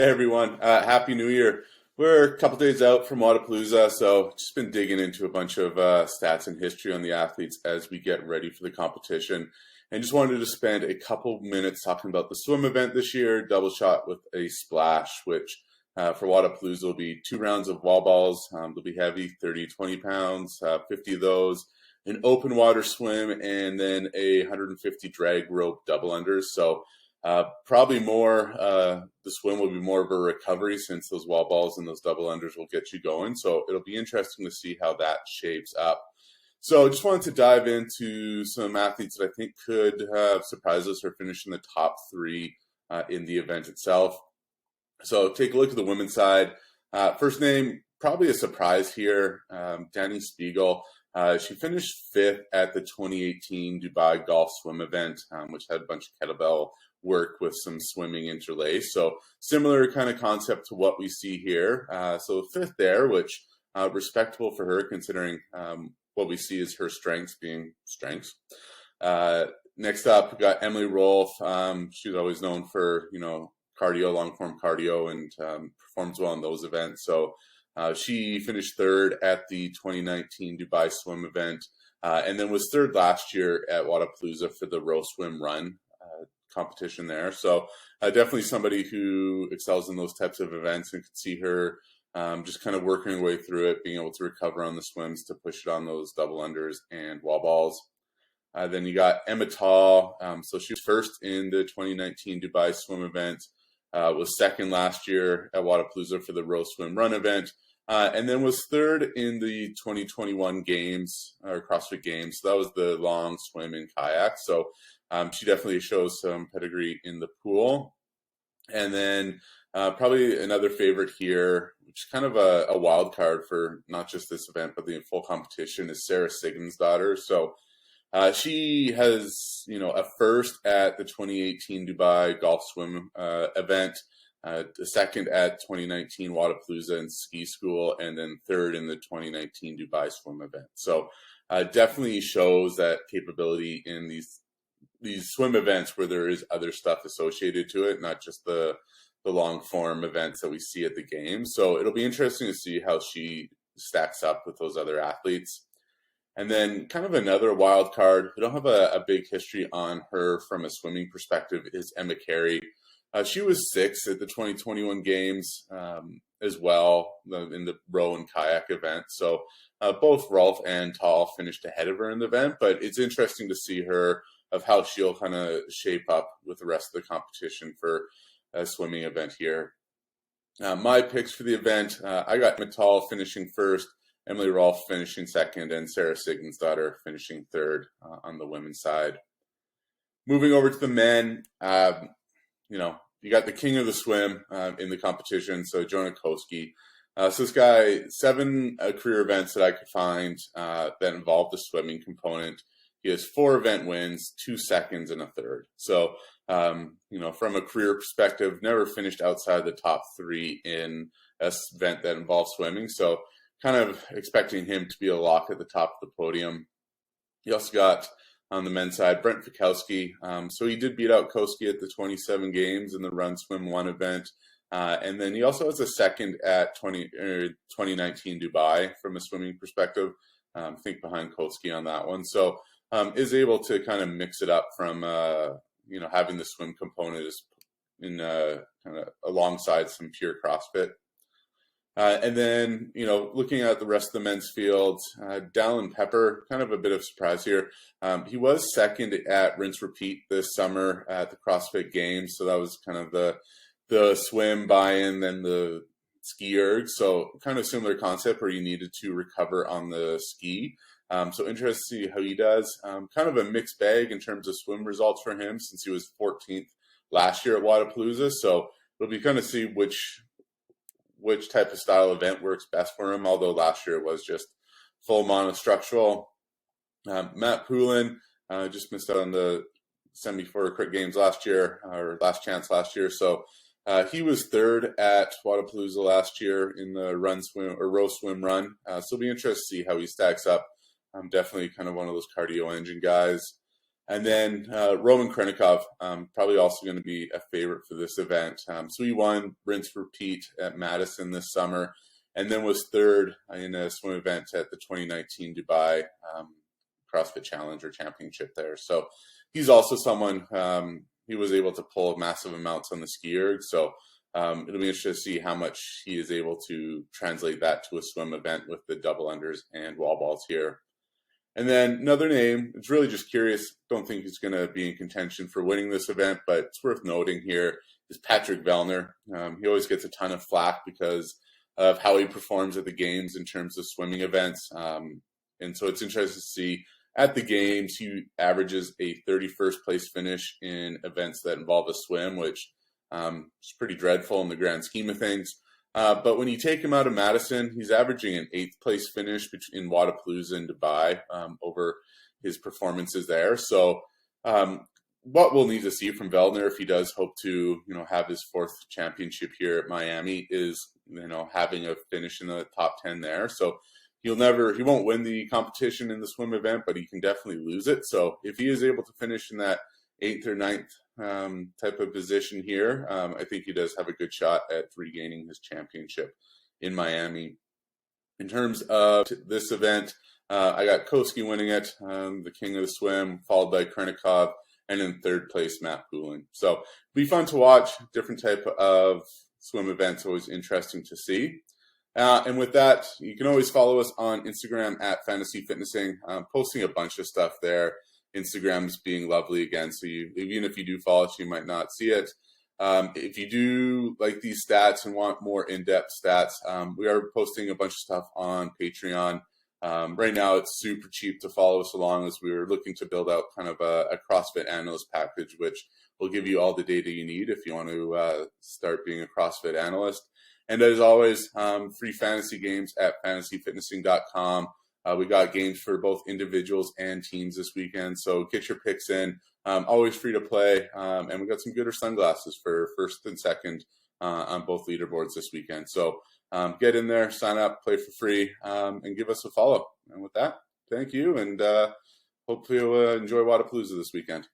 Hey everyone, Happy New Year. We're a couple days out from Wodapalooza, so just been digging into a bunch of stats and history on the athletes as we get ready for the competition. And just wanted to spend a couple minutes talking about the swim event this year, double shot with a splash, which for Wodapalooza will be 2 rounds of wall balls. They'll be heavy, 30, 20 pounds, 50 of those, an open water swim, and then a 150 drag rope double unders. So probably more, the swim will be more of a recovery since those wall balls and those double unders will get you going. So it'll be interesting to see how that shapes up. So just wanted to dive into some athletes that I think could surprise us or finish in the top three in the event itself. So take a look at the women's side. First name, probably a surprise here, Danny Spiegel. She finished fifth at the 2018 Dubai Golf Swim event, which had a bunch of kettlebell work with some swimming interlaced. So similar kind of concept to what we see here. So fifth there, which respectable for her considering what we see as her strengths being strengths. Next up, we got Emily Rolfe. She's always known for, cardio, long form cardio, and performs well in those events. So she finished third at the 2019 Dubai Swim event, and then was third last year at Wodapalooza for the row swim run competition there. So definitely somebody who excels in those types of events, and could see her just kind of working her way through it, being able to recover on the swims to push it on those double unders and wall balls. Then you got Emma Tall. So she was first in the 2019 Dubai Swim event, was second last year at Wodapalooza for the row swim run event, and then was third in the 2021 games or CrossFit games. So that was the long swim and kayak. So she definitely shows some pedigree in the pool. And then probably another favorite here, which is kind of a wild card for not just this event, but the full competition, is Sarah Sigmundsdottir. So she has, a first at the 2018 Dubai Golf Swim event, a second at 2019 Wodapalooza and Ski School, and then third in the 2019 Dubai Swim event. So definitely shows that capability in these swim events where there is other stuff associated to it, not just the long form events that we see at the games. So it'll be interesting to see how she stacks up with those other athletes. And then kind of another wild card, we don't have a big history on her from a swimming perspective, is Emma Carey. She was sixth at the 2021 games as well in the row and kayak event. So both Rolfe and Tall finished ahead of her in the event, but it's interesting to see her of how she'll kind of shape up with the rest of the competition for a swimming event here. My picks for the event, I got Emma Tall finishing first, Emily Rolfe finishing second, and Sarah Sigmundsdottir finishing third on the women's side. Moving over to the men, you got the king of the swim in the competition, so Jonah Koski. So this guy, 7 career events that I could find that involved the swimming component. He has 4 event wins, 2 seconds, and a third. So, from a career perspective, never finished outside the top 3 in an event that involves swimming. So kind of expecting him to be a lock at the top of the podium. You also got, on the men's side, Brent Fikowski. So he did beat out Koski at the 27 games in the run swim 1 event. And then he also has a second at 2019 Dubai from a swimming perspective. I think behind Koski on that one. So is able to kind of mix it up from, having the swim component is in kind of alongside some pure CrossFit. And then, looking at the rest of the men's field, Dallin Pepper, kind of a bit of surprise here. He was second at rinse repeat this summer at the CrossFit Games. So that was kind of the swim buy-in, then the ski erg. So kind of similar concept where you needed to recover on the ski. So interested to see how he does. Kind of a mixed bag in terms of swim results for him since he was 14th last year at Wodapalooza. So it'll be kind of see which type of style event works best for him, although last year it was just full monostructural. Matt Poulin just missed out on the semi-4 crit games last year, or last chance last year. So he was third at Wodapalooza last year in the run swim or row swim run. So it'll be interesting to see how he stacks up. Definitely kind of one of those cardio engine guys. And then Roman Krenikov, probably also going to be a favorite for this event. So he won rinse repeat at Madison this summer, and then was third in a swim event at the 2019 Dubai CrossFit Challenger Championship there. So he's also someone, he was able to pull massive amounts on the ski erg. So it'll be interesting to see how much he is able to translate that to a swim event with the double unders and wall balls here. And then another name, it's really just curious, don't think he's going to be in contention for winning this event, but it's worth noting here, is Patrick Vellner. He always gets a ton of flack because of how he performs at the games in terms of swimming events. And so it's interesting to see at the games, he averages a 31st place finish in events that involve a swim, which is pretty dreadful in the grand scheme of things. But when you take him out of Madison, he's averaging an 8th place finish in Wodapalooza and Dubai over his performances there. So what we'll need to see from Vellner if he does hope to, have his 4th championship here at Miami is, having a finish in the top 10 there. So he won't win the competition in the swim event, but he can definitely lose it. So if he is able to finish in that 8th or 9th type of position here, I think he does have a good shot at regaining his championship in Miami. In terms of this event, I got Koski winning it, the king of the swim, followed by Krenikov, and in 3rd place, Matt Poulin. So it'll be fun to watch. Different type of swim events, always interesting to see. And with that, you can always follow us on Instagram at Fantasy Fitnessing. Posting a bunch of stuff there. Instagram's being lovely again, so even if you do follow us, you might not see it. If you do like these stats and want more in-depth stats, we are posting a bunch of stuff on Patreon. Right now, it's super cheap to follow us along as we're looking to build out kind of a CrossFit analyst package, which will give you all the data you need if you want to start being a CrossFit analyst. And as always, free fantasy games at fantasyfitnessing.com. We got games for both individuals and teams this weekend, so get your picks in. Always free to play, and we got some gooder sunglasses for 1st and 2nd on both leaderboards this weekend. So get in there, sign up, play for free, and give us a follow. And with that, thank you, and hopefully you'll enjoy Wodapalooza this weekend.